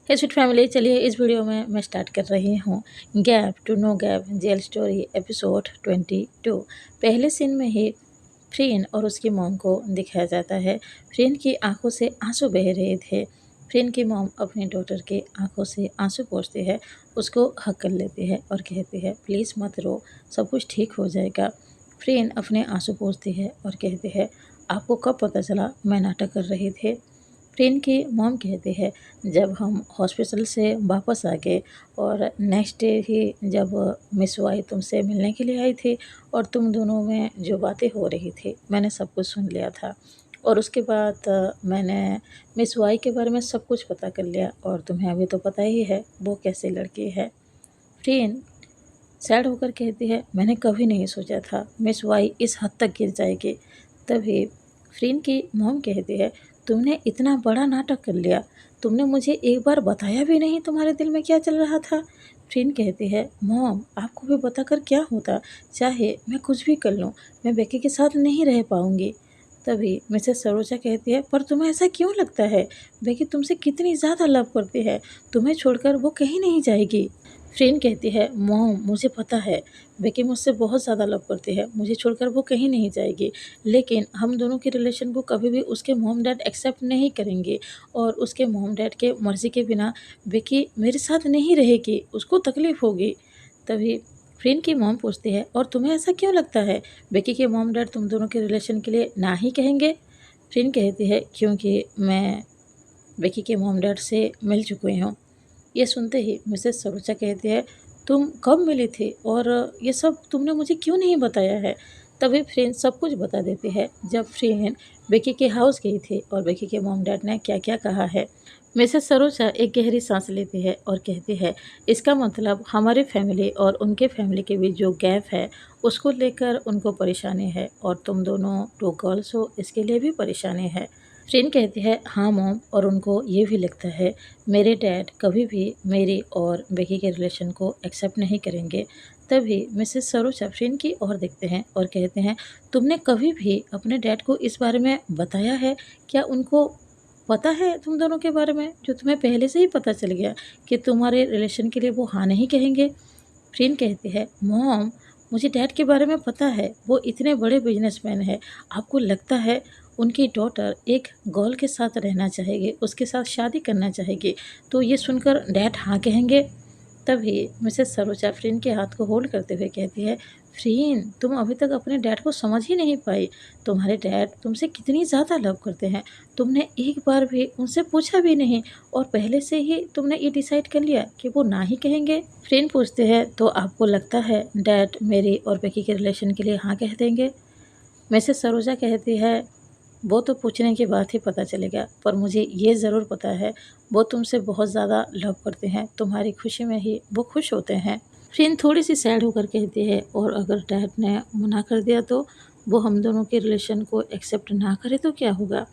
हे sweet family, चलिए इस video में मैं स्टार्ट कर रही हूँ gap to no gap jail story episode 22। पहले सीन में ही फ्रीन और उसकी मॉम को दिखाया जाता है। फ्रीन की आंखों से आंसू बह रहे थे। फ्रीन की मॉम अपनी डॉटर के आंखों से आंसू पोंछती है, उसको हक कर लेती है और कहती है प्लीज़ मत रो, सब कुछ ठीक हो जाएगा। फ्रीन अपने आंसू पोंछती है और कहती है आपको कब पता चला मैं नाटक कर रही थी। फ्रेंड की मॉम कहती है जब हम हॉस्पिटल से वापस आ गए और नेक्स्ट डे ही जब मिस वाई तुमसे मिलने के लिए आई थी और तुम दोनों में जो बातें हो रही थी मैंने सब कुछ सुन लिया था। और उसके बाद मैंने मिस वाई के बारे में सब कुछ पता कर लिया और तुम्हें अभी तो पता ही है वो कैसी लड़की है। फ्रेंड सैड होकर कहती है मैंने कभी नहीं सोचा था मिस वाई इस हद तक गिर जाएगी। तभी फ्रीन की मॉम कहती है तुमने इतना बड़ा नाटक कर लिया, तुमने मुझे एक बार बताया भी नहीं तुम्हारे दिल में क्या चल रहा था। फ्रीन कहती है मॉम आपको भी बताकर क्या होता, चाहे मैं कुछ भी कर लूँ मैं बेकी के साथ नहीं रह पाऊँगी। तभी मिसेस सरोजा कहती है पर तुम्हें ऐसा क्यों लगता है, बेकी तुमसे कितनी ज़्यादा लव करती है, तुम्हें छोड़कर वो कहीं नहीं जाएगी। फ्रेंड कहती है मॉम मुझे पता है बेकी मुझसे बहुत ज़्यादा लव करती है, मुझे छोड़कर वो कहीं नहीं जाएगी, लेकिन हम दोनों के रिलेशन को कभी भी उसके मॉम डैड एक्सेप्ट नहीं करेंगे और उसके मॉम डैड के मर्ज़ी के बिना बेकी मेरे साथ नहीं रहेगी, उसको तकलीफ़ होगी। तभी फ्रेंड की मॉम पूछती है और तुम्हें ऐसा क्यों लगता है बेकी के मॉम डैड तुम दोनों के रिलेशन के लिए ना ही कहेंगे। फ्रेंड कहती है क्योंकि मैं बेकी के मॉम डैड से मिल चुकी हूँ। ये सुनते ही मिसेस सरोजा कहती है तुम कब मिली थी और ये सब तुमने मुझे क्यों नहीं बताया है। तभी फ्रेंड सब कुछ बता देती है जब फ्रेंड बेकी के हाउस गई थी और बेकी के मॉम डैड ने क्या क्या कहा है। मिसेस सरोजा एक गहरी सांस लेती है और कहती है इसका मतलब हमारी फैमिली और उनके फैमिली के बीच जो गैप है उसको लेकर उनको परेशानी है और तुम दोनों टू गर्ल्स हो इसके लिए भी परेशानी है। फ्रेंड कहती है हाँ मॉम, और उनको ये भी लगता है मेरे डैड कभी भी मेरी और बेकी के रिलेशन को एक्सेप्ट नहीं करेंगे। तभी मिसेस सरोजा फ्रेंड की ओर देखते हैं और कहते हैं तुमने कभी भी अपने डैड को इस बारे में बताया है, क्या उनको पता है तुम दोनों के बारे में, जो तुम्हें पहले से ही पता चल गया कि तुम्हारे रिलेशन के लिए वो हाँ नहीं कहेंगे। फ्रेंड कहती है मॉम मुझे डैड के बारे में पता है, वो इतने बड़े बिजनेसमैन है, आपको लगता है उनकी डॉटर एक गर्ल के साथ रहना चाहेगी, उसके साथ शादी करना चाहेगी, तो ये सुनकर डैड हाँ कहेंगे। तभी मिसेस सरोजा फ्रीन के हाथ को होल्ड करते हुए कहती है फ्रीन तुम अभी तक अपने डैड को समझ ही नहीं पाई, तुम्हारे डैड तुमसे कितनी ज़्यादा लव करते हैं, तुमने एक बार भी उनसे पूछा भी नहीं और पहले से ही तुमने ये डिसाइड कर लिया कि वो ना ही कहेंगे। फ्रेंड पूछते हैं तो आपको लगता है डैड मेरी और बेकी के रिलेशन के लिए हाँ कह देंगे। मिसेस सरोजा कहती है वो तो पूछने के बाद ही पता चलेगा, पर मुझे ये ज़रूर पता है वो तुमसे बहुत ज़्यादा लव करते हैं, तुम्हारी खुशी में ही वो खुश होते हैं। फ्रेंड थोड़ी सी सैड होकर कहती है और अगर डैड ने मना कर दिया तो वो हम दोनों के रिलेशन को एक्सेप्ट ना करे तो क्या होगा।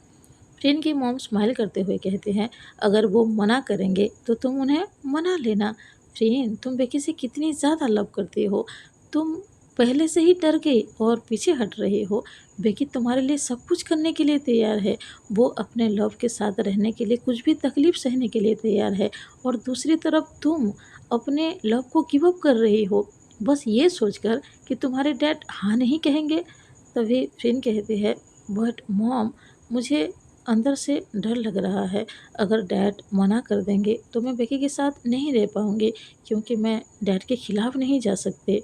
फ्रेंड की मॉम स्माइल करते हुए कहते हैं अगर वो मना करेंगे तो तुम उन्हें मना लेना। फ्रेंड तुम बेकी से कितनी ज़्यादा लव करती हो, तुम पहले से ही डर गई और पीछे हट रही हो, बेकी तुम्हारे लिए सब कुछ करने के लिए तैयार है, वो अपने लव के साथ रहने के लिए कुछ भी तकलीफ सहने के लिए तैयार है और दूसरी तरफ तुम अपने लव को गिव अप कर रही हो बस ये सोचकर कि तुम्हारे डैड हाँ नहीं कहेंगे। तभी फ्रेंड कहती है बट मॉम मुझे अंदर से डर लग रहा है, अगर डैड मना कर देंगे तो मैं बेकी के साथ नहीं रह पाऊँगी, क्योंकि मैं डैड के खिलाफ़ नहीं जा सकती।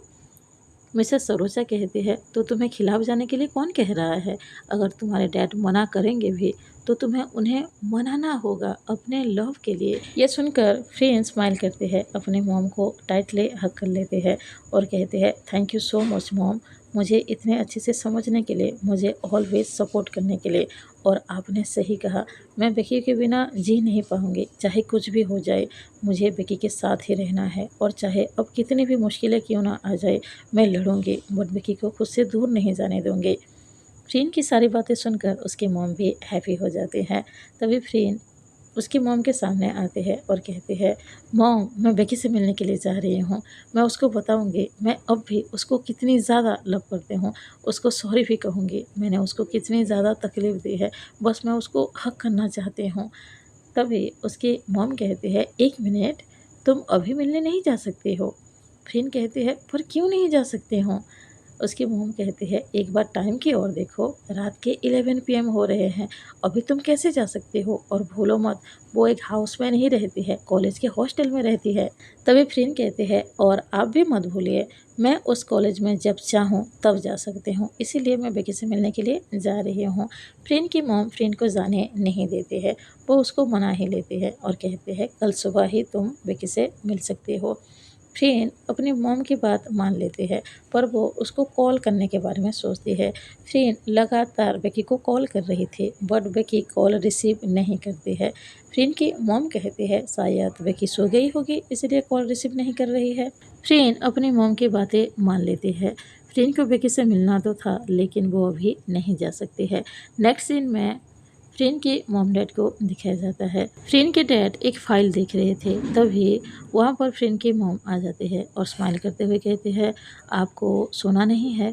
मिसेस सरोजा कहती है तो तुम्हें खिलाफ जाने के लिए कौन कह रहा है, अगर तुम्हारे डैड मना करेंगे भी तो तुम्हें उन्हें मनाना होगा अपने लव के लिए। यह सुनकर फ्रेंड स्माइल करते हैं, अपने मॉम को टाइटली हग कर लेते हैं और कहते हैं thank you so much mom, मुझे इतने अच्छे से समझने के लिए, मुझे ऑलवेज सपोर्ट करने के लिए। और आपने सही कहा, मैं बेकी के बिना जी नहीं पाऊँगी, चाहे कुछ भी हो जाए मुझे बेकी के साथ ही रहना है और चाहे अब कितनी भी मुश्किलें क्यों ना आ जाए मैं लड़ूंगी, बट बेकी को खुद से दूर नहीं जाने दूंगी। फ्रेंड की सारी बातें सुनकर उसकी मॉम भी हैप्पी हो जाती हैं। तभी फ्रेंड उसकी मॉम के सामने आते हैं और कहते हैं मॉम मैं बेकी से मिलने के लिए जा रही हूँ, मैं उसको बताऊँगी मैं अब भी उसको कितनी ज़्यादा लव करती हूँ, उसको सॉरी भी कहूँगी, मैंने उसको कितनी ज़्यादा तकलीफ़ दी है, बस मैं उसको हक करना चाहती हूँ। तभी उसकी मॉम कहती है, 1 मिनट, तुम अभी मिलने नहीं जा सकते हो। फ्रेंड कहती है, पर क्यों नहीं जा सकते हो? उसकी मॉम कहती है, एक बार टाइम की ओर देखो, रात के 11 पीएम हो रहे हैं, अभी तुम कैसे जा सकते हो? और भूलो मत, वो एक हाउस में नहीं रहती है, कॉलेज के हॉस्टल में रहती है। तभी फ्रेंड कहते हैं, और आप भी मत भूलिए, मैं उस कॉलेज में जब चाहूँ तब जा सकती हूँ, इसीलिए मैं बेकी से मिलने के लिए जा रही हूँ। फ्रेंड की मॉम फ्रेंड को जाने नहीं देती है, वो उसको मना ही लेती है और कहते हैं, कल सुबह ही तुम बेकी से मिल सकती हो। फ्रेंड अपनी मॉम की बात मान लेती है, पर वो उसको कॉल करने के बारे में सोचती है। फ्रेंड लगातार बेकी को कॉल कर रही थी, बट बेकी कॉल रिसीव नहीं करती है। फ्रेंड की मॉम कहती है, शायद बेकी सो गई होगी, इसलिए कॉल रिसीव नहीं कर रही है। फ्रेंड अपनी मॉम की बातें मान लेती है। फ्रेंड को बेकी से मिलना तो था, लेकिन वो अभी नहीं जा सकती है। नेक्स्ट सीन में फ्रेंड के मॉम डैड को दिखाया जाता है। फ्रेंड के डैड एक फाइल देख रहे थे, तभी वहाँ पर फ्रेंड की मॉम आ जाती है और स्माइल करते हुए कहती है, आपको सोना नहीं है?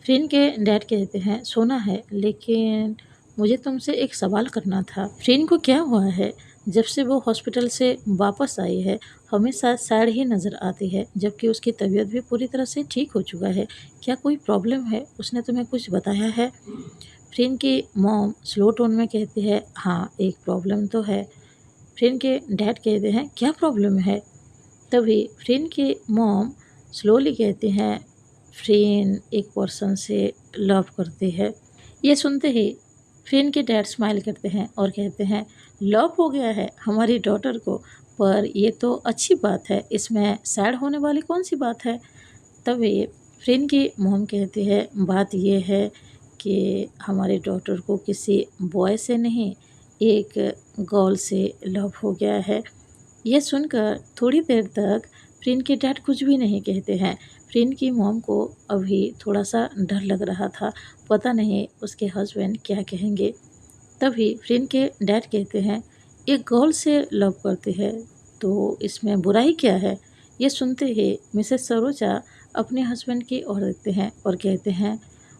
फ्रेंड के डैड कहते हैं, सोना है, लेकिन मुझे तुमसे एक सवाल करना था। फ्रेंड को क्या हुआ है? जब से वो हॉस्पिटल से वापस आई है, हमेशा सैड ही नज़र आती है, जबकि उसकी तबीयत भी पूरी तरह से ठीक हो चुका है। क्या कोई प्रॉब्लम है? उसने तुम्हें कुछ बताया है? फ्रेंड की मॉम स्लो टोन में कहती है, हाँ, एक प्रॉब्लम तो है। फ्रेंड के डैड कहते हैं, क्या प्रॉब्लम है? तभी फ्रेंड की मॉम स्लोली कहती हैं, फ्रेंड एक पर्सन से लव करती है। ये सुनते ही फ्रेंड के डैड स्माइल करते हैं और कहते हैं, लव हो गया है हमारी डॉटर को? पर ये तो अच्छी बात है, इसमें सैड होने वाली कौन सी बात है? तभी फ्रेंड की मॉम कहती है, बात ये है कि हमारी डॉटर को किसी बॉय से नहीं, एक गर्ल से लव हो गया है। यह सुनकर थोड़ी देर तक फ्रेंड के डैड कुछ भी नहीं कहते हैं। फ्रेंड की मॉम को अभी थोड़ा सा डर लग रहा था, पता नहीं उसके हस्बैंड क्या कहेंगे। तभी फ्रेंड के डैड कहते हैं, एक गर्ल से लव करती है तो इसमें बुराई क्या है? ये सुनते ही मिसेस सरोजा अपने हस्बैंड की ओर देखते हैं और कहते हैं,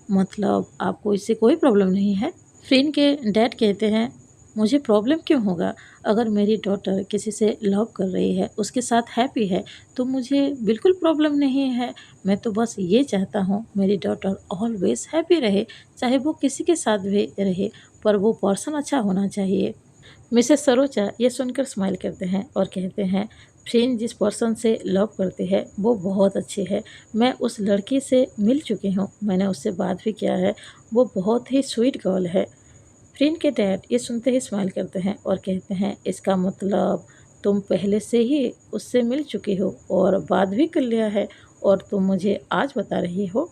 मतलब आपको इससे कोई प्रॉब्लम नहीं है? फ्रेंड के डैड कहते हैं, मुझे प्रॉब्लम क्यों होगा? अगर मेरी डॉटर किसी से लव कर रही है, उसके साथ हैप्पी है, तो मुझे बिल्कुल प्रॉब्लम नहीं है। मैं तो बस ये चाहता हूँ मेरी डॉटर ऑलवेज हैप्पी रहे, चाहे वो किसी के साथ भी रहे, पर वो पर्सन अच्छा होना चाहिए। मिसेस सरोजा ये सुनकर स्माइल करते हैं और कहते हैं, फ्रेंड जिस पर्सन से लव करती है वो बहुत अच्छी है। मैं उस लड़की से मिल चुकी हूँ, मैंने उससे बात भी किया है, वो बहुत ही स्वीट गर्ल है। फ्रेंड के डैड ये सुनते ही स्माइल करते हैं और कहते हैं, इसका मतलब तुम पहले से ही उससे मिल चुकी हो और बात भी कर लिया है, और तुम मुझे आज बता रही हो?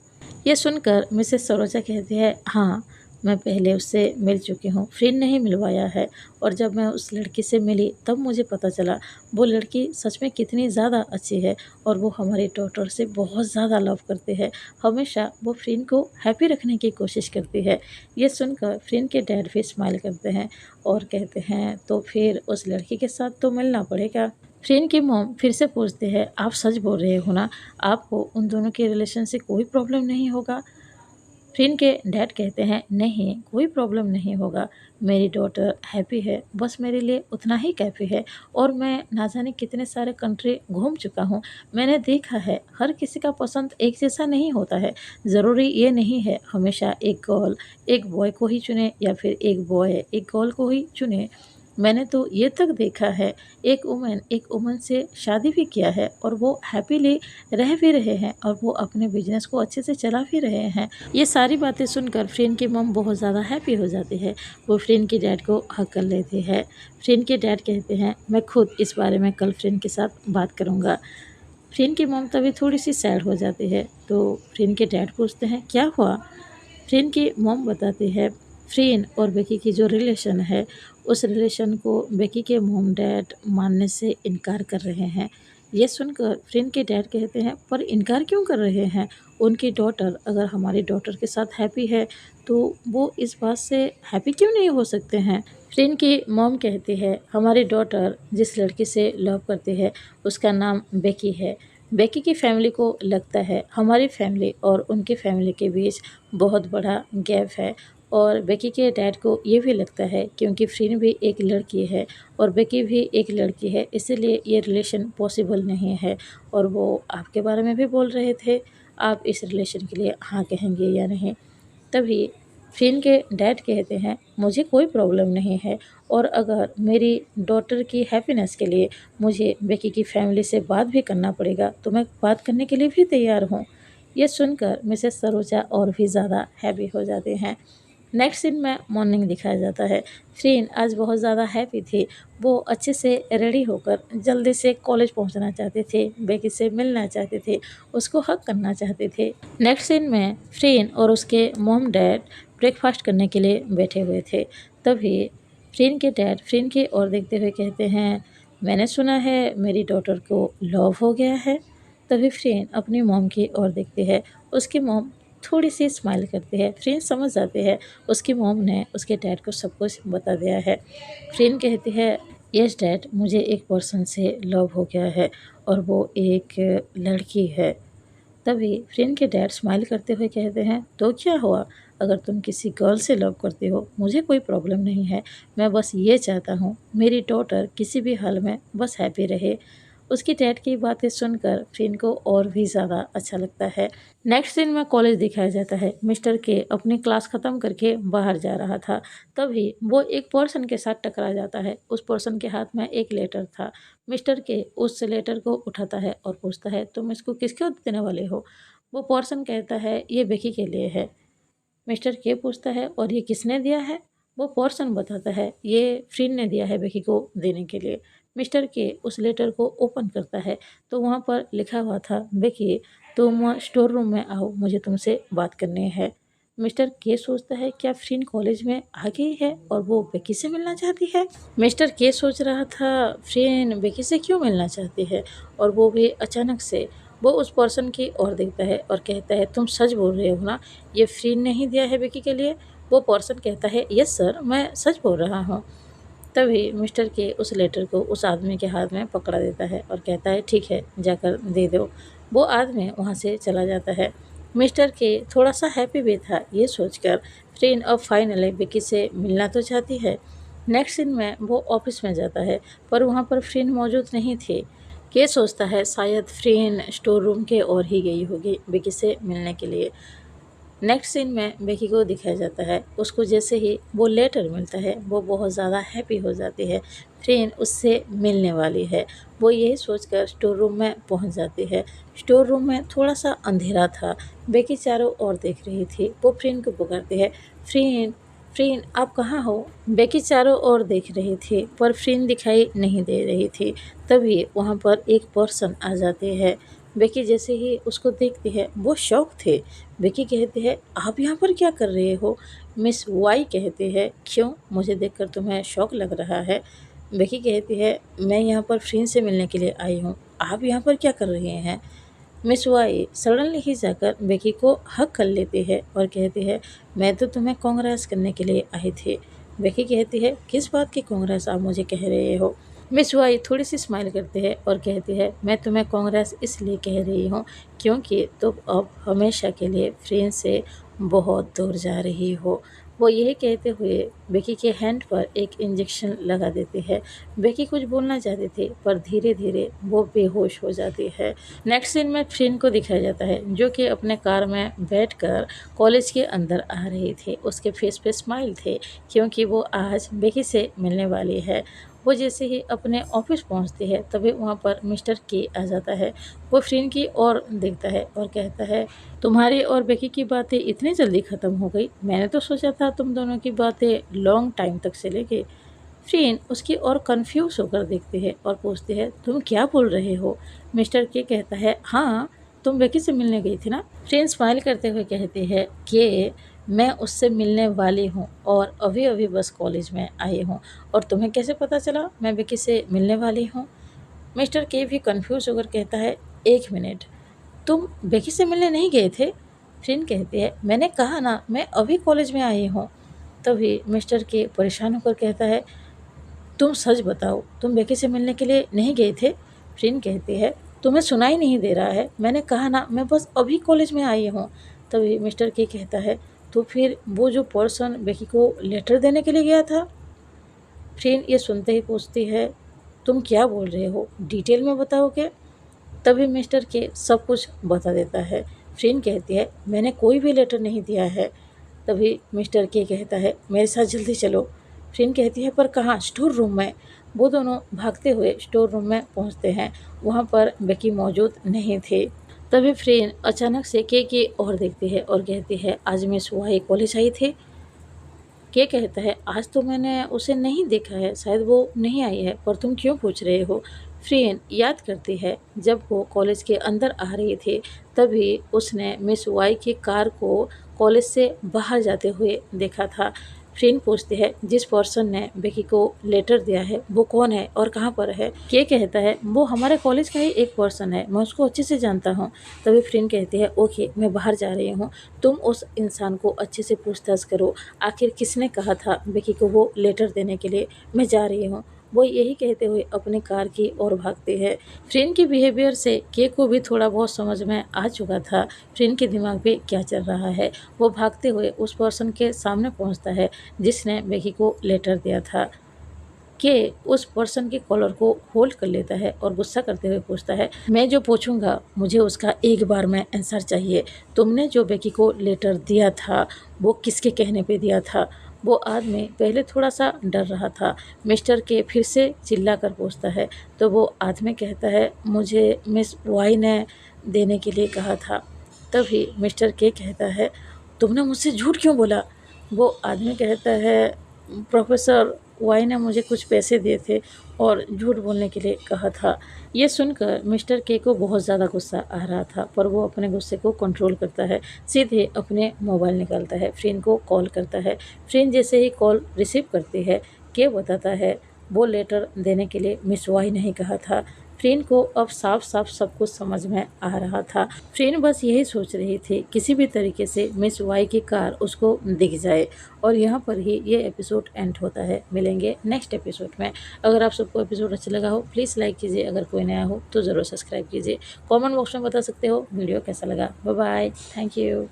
ये सुनकर मिसेस सरोजा कहती है, हाँ, मैं पहले उससे मिल चुकी हूँ, फ्रेंड ने ही मिलवाया है। और जब मैं उस लड़की से मिली तब मुझे पता चला वो लड़की सच में कितनी ज़्यादा अच्छी है, और वो हमारी डॉटर से बहुत ज़्यादा लव करती है। हमेशा वो फ्रेंड को हैप्पी रखने की कोशिश करती है। ये सुनकर फ्रेंड के डैड भी स्माइल करते हैं और कहते हैं, तो फिर उस लड़की के साथ तो मिलना पड़ेगा। फ्रेंड की मॉम फिर से पूछते हैं, आप सच बोल रहे हो ना? आपको उन दोनों के रिलेशन से कोई प्रॉब्लम नहीं होगा? फ्रेंड के डैड कहते हैं, नहीं, कोई प्रॉब्लम नहीं होगा, मेरी डॉटर हैप्पी है, बस मेरे लिए उतना ही काफ़ी है। और मैं ना जाने कितने सारे कंट्री घूम चुका हूँ, मैंने देखा है हर किसी का पसंद एक जैसा नहीं होता है। ज़रूरी ये नहीं है हमेशा एक गर्ल एक बॉय को ही चुने या फिर एक बॉय एक गर्ल को ही चुने। मैंने तो ये तक देखा है, एक वुमन से शादी भी किया है और वो हैप्पीली रह भी रहे हैं, और वो अपने बिजनेस को अच्छे से चला भी रहे हैं। ये सारी बातें सुनकर फ्रेंड की मॉम बहुत ज़्यादा हैप्पी हो जाती है। वो फ्रेंड के डैड को हग कर लेती है। फ्रेंड के डैड कहते हैं, मैं खुद इस बारे में कल फ्रेंड के साथ बात करूँगा। फ्रेंड की मॉम तभी थोड़ी सी सैड हो जाती है, तो फ्रेंड के डैड पूछते हैं, क्या हुआ? फ्रेंड की मॉम बताती है, फ्रेंड और बेकी की जो रिलेशन है, उस रिलेशन को बेकी के मॉम डैड मानने से इनकार कर रहे हैं। ये सुनकर फ्रेंड के डैड कहते हैं, पर इनकार क्यों कर रहे हैं? उनकी डॉटर अगर हमारी डॉटर के साथ हैप्पी है, तो वो इस बात से हैप्पी क्यों नहीं हो सकते हैं? फ्रेंड की मॉम कहती है, हमारी डॉटर जिस लड़की से लव करती है उसका नाम बेकी है। बेकी की फैमिली को लगता है हमारी फैमिली और उनकी फैमिली के बीच बहुत बड़ा गैप है, और बेकी के डैड को ये भी लगता है क्योंकि फ्रीन भी एक लड़की है और बेकी भी एक लड़की है, इसीलिए ये रिलेशन पॉसिबल नहीं है। और वो आपके बारे में भी बोल रहे थे, आप इस रिलेशन के लिए हाँ कहेंगे या नहीं। तभी फ्रीन के डैड कहते हैं, मुझे कोई प्रॉब्लम नहीं है, और अगर मेरी डॉटर की हैप्पीनेस के लिए मुझे बेकी की फैमिली से बात भी करना पड़ेगा तो मैं बात करने के लिए भी तैयार हूँ। ये सुनकर मिसेस सरोजा और भी ज़्यादा हैप्पी हो जाते हैं। नेक्स्ट सीन में मॉर्निंग दिखाया जाता है। फ्रीन आज बहुत ज़्यादा हैप्पी थी। वो अच्छे से रेडी होकर जल्दी से कॉलेज पहुंचना चाहते थे, बेकी से मिलना चाहते थे, उसको हग करना चाहते थे। नेक्स्ट सीन में फ्रीन और उसके मॉम डैड ब्रेकफास्ट करने के लिए बैठे हुए थे। तभी फ्रीन के डैड फ्रीन की ओर देखते हुए कहते हैं, मैंने सुना है मेरी डॉटर को लव हो गया है। तभी फ्रीन अपनी मॉम की ओर देखती है। उसकी मॉम थोड़ी सी स्माइल करती है। फ्रीन समझ जाते हैं उसकी मॉम ने उसके डैड को सब कुछ बता दिया है। फ्रीन कहती है, यस डैड, मुझे एक पर्सन से लव हो गया है और वो एक लड़की है। तभी फ्रेंड के डैड स्माइल करते हुए कहते हैं, तो क्या हुआ, अगर तुम किसी गर्ल से लव करते हो मुझे कोई प्रॉब्लम नहीं है। मैं बस ये चाहता हूँ मेरी डॉटर किसी भी हाल में बस हैप्पी रहे। उसकी डैड की बातें सुनकर फ्रेंड को और भी ज़्यादा अच्छा लगता है। नेक्स्ट सीन में कॉलेज दिखाया जाता है। मिस्टर के अपनी क्लास ख़त्म करके बाहर जा रहा था। तभी वो एक पर्सन के साथ टकरा जाता है। उस पर्सन के हाथ में एक लेटर था। मिस्टर के उस लेटर को उठाता है और पूछता है, तुम इसको किसको देने वाले हो। वो पर्सन कहता है, ये बेकी के लिए है। मिस्टर के पूछता है, और ये किसने दिया है। वो पर्सन बताता है, ये फ्रीन ने दिया है बेकी को देने के लिए। मिस्टर के उस लेटर को ओपन करता है तो वहाँ पर लिखा हुआ था, बेकी तुम स्टोर रूम में आओ, मुझे तुमसे बात करनी है। मिस्टर के सोचता है, क्या फ्रीन कॉलेज में आ गई है और वो बेकी से मिलना चाहती है। मिस्टर के सोच रहा था, फ्रीन बेकी से क्यों मिलना चाहती है, और वो भी अचानक से वो उस पर्सन की ओर देखता है और कहता है, तुम सच बोल रहे हो ना, ये फ्रीन ने ही दिया है बेकी के लिए। वो पर्सन कहता है, यस सर, मैं सच बोल रहा हूँ। तभी मिस्टर के उस लेटर को उस आदमी के हाथ में पकड़ा देता है और कहता है, ठीक है, जाकर दे दो। वो आदमी वहाँ से चला जाता है। मिस्टर के थोड़ा सा हैप्पी भी था ये सोचकर, फ्रीन अब फाइनली बेकी से मिलना तो चाहती है। नेक्स्ट सीन में वो ऑफिस में जाता है पर वहाँ पर फ्रीन मौजूद नहीं थी। के सोचता है शायद फ्रीन स्टोर रूम के ओर ही गई होगी बेकी से मिलने के लिए। नेक्स्ट सीन में बेकी को दिखाया जाता है, उसको जैसे ही वो लेटर मिलता है वो बहुत ज़्यादा हैप्पी हो जाती है। फ्रेंड उससे मिलने वाली है। वो यही सोचकर स्टोर रूम में पहुंच जाती है। स्टोर रूम में थोड़ा सा अंधेरा था। बेकी चारों ओर देख रही थी। वो फ्रेंड को पुकारती है, फ्रेंड फ्रेंड आप कहाँ हो। बेकी चारों ओर देख रही थी पर फ्रेंड दिखाई नहीं दे रही थी। तभी वहाँ पर एक पर्सन आ जाते हैं। बेकी जैसे ही उसको देखती है वो शौक थे। बेकी कहती है, आप यहाँ पर क्या कर रहे हो। मिस वाई कहती है, क्यों, मुझे देखकर तुम्हें शौक लग रहा है। बेकी कहती है, मैं यहाँ पर फ्रेंड से मिलने के लिए आई हूँ, आप यहाँ पर क्या कर रहे हैं। मिस वाई सडनली ही जाकर बेकी को हक कर लेती है और कहती है, मैं तो तुम्हें कांग्रेस करने के लिए आई थी। बेकी कहती है, किस बात की कांग्रेस आप मुझे कह रहे हो। मिस वाई थोड़ी सी स्माइल करती है और कहती है, मैं तुम्हें कांग्रेस इसलिए कह रही हूँ क्योंकि तुम अब हमेशा के लिए फ्रेंड से बहुत दूर जा रही हो। वो यही कहते हुए बेकी के हैंड पर एक इंजेक्शन लगा देती है। बेकी कुछ बोलना चाहती थी पर धीरे धीरे वो बेहोश हो जाती है। नेक्स्ट सीन में फ्रेंड को दिखाया जाता है जो कि अपने कार में बैठकर कॉलेज के अंदर आ रही थी। उसके फेस पे स्माइल थे क्योंकि वो आज बेकी से मिलने वाली है। वो जैसे ही अपने ऑफिस पहुंचती है तभी वहाँ पर मिस्टर के आ जाता है। वो फ्रेंड की ओर देखता है और कहता है, तुम्हारी और बेकी की बातें इतनी जल्दी ख़त्म हो गई, मैंने तो सोचा था तुम दोनों की बातें लॉन्ग टाइम तक चलेगी। फ्रेंड उसकी ओर कंफ्यूज होकर देखती है और पूछती है, तुम क्या बोल रहे हो। मिस्टर के कहता है, हाँ, तुम बेकी से मिलने गई थी ना। फ्रेंड स्माइल करते हुए कहती है कि मैं उससे मिलने वाली हूँ और अभी अभी बस कॉलेज में आई हूँ, और तुम्हें कैसे पता चला मैं बेकी से मिलने वाली हूँ। मिस्टर के भी कंफ्यूज होकर कहता है, एक मिनट, तुम बेकी से मिलने नहीं गए थे। फ्रेंड कहती है, मैंने कहा ना मैं अभी कॉलेज में आई हूँ। तभी मिस्टर के परेशान होकर कहता है, तुम सच बताओ, तुम बेकी से मिलने के लिए नहीं गए थे। फ्रेंड कहती है, तुम्हें सुनाई नहीं दे रहा है, मैंने कहा ना मैं बस अभी कॉलेज में आई हूँ। तभी मिस्टर के कहता है, तो फिर वो जो पर्सन बेकी को लेटर देने के लिए गया था? फ्रेंड ये सुनते ही पूछती है, तुम क्या बोल रहे हो, डिटेल में बताओगे? तभी मिस्टर के सब कुछ बता देता है। फ्रेंड कहती है, मैंने कोई भी लेटर नहीं दिया है। तभी मिस्टर के कहता है, मेरे साथ जल्दी चलो। फ्रेंड कहती है, पर कहाँ? स्टोर रूम में। वो दोनों भागते हुए स्टोर रूम में पहुंचते हैं। वहां पर बेकी मौजूद नहीं थे। तभी फ्रेंड अचानक से के की ओर देखती है और कहती है, आज मिस वाई कॉलेज आई थी? के कहता है, आज तो मैंने उसे नहीं देखा है, शायद वो नहीं आई है, पर तुम क्यों पूछ रहे हो? फ्रेन याद करती है, जब वो कॉलेज के अंदर आ रही थी तभी उसने मिस वाई की कार को कॉलेज से बाहर जाते हुए देखा था। फ्रेन पूछती है, जिस पर्सन ने बेकी को लेटर दिया है वो कौन है और कहाँ पर है? के कहता है, वो हमारे कॉलेज का ही एक पर्सन है, मैं उसको अच्छे से जानता हूँ। तभी फ्रेन कहती है, ओके मैं बाहर जा रही हूँ, तुम उस इंसान को अच्छे से पूछताछ करो, आखिर किसने कहा था बेकी को वो लेटर देने के लिए? मैं जा रही हूँ। वो यही कहते हुए अपनी कार की ओर भागती है। फ्रेंड के बिहेवियर से के को भी थोड़ा बहुत समझ में आ चुका था फ्रेंड के दिमाग पे क्या चल रहा है। वो भागते हुए उस पर्सन के सामने पहुंचता है जिसने बेकी को लेटर दिया था। के उस पर्सन के कॉलर को होल्ड कर लेता है और गुस्सा करते हुए पूछता है, मैं जो पूछूंगा मुझे उसका एक बार में आंसर चाहिए। तुमने जो बेकी को लेटर दिया था वो किसके कहने पे दिया था? वो आदमी पहले थोड़ा सा डर रहा था। मिस्टर के फिर से चिल्ला कर पूछता है तो वो आदमी कहता है, मुझे मिस वाई ने देने के लिए कहा था। तभी मिस्टर के कहता है, तुमने मुझसे झूठ क्यों बोला? वो आदमी कहता है, प्रोफेसर वाई ने मुझे कुछ पैसे दिए थे और झूठ बोलने के लिए कहा था। ये सुनकर मिस्टर के को बहुत ज़्यादा गुस्सा आ रहा था, पर वो अपने गुस्से को कंट्रोल करता है। सीधे अपने मोबाइल निकालता है, फ्रेंड को कॉल करता है। फ्रेंड जैसे ही कॉल रिसीव करती है, के बताता है वो लेटर देने के लिए मिस वाई नहीं कहा था। फ्रेंड को अब साफ साफ सब कुछ समझ में आ रहा था। फ्रेंड बस यही सोच रही थी, किसी भी तरीके से मिस वाई की कार उसको दिख जाए। और यहाँ पर ही ये एपिसोड एंड होता है। मिलेंगे नेक्स्ट एपिसोड में। अगर आप सबको एपिसोड अच्छा लगा हो प्लीज़ लाइक कीजिए, अगर कोई नया हो तो ज़रूर सब्सक्राइब कीजिए। कमेंट बॉक्स में बता सकते हो वीडियो कैसा लगा। Bye bye, thank you.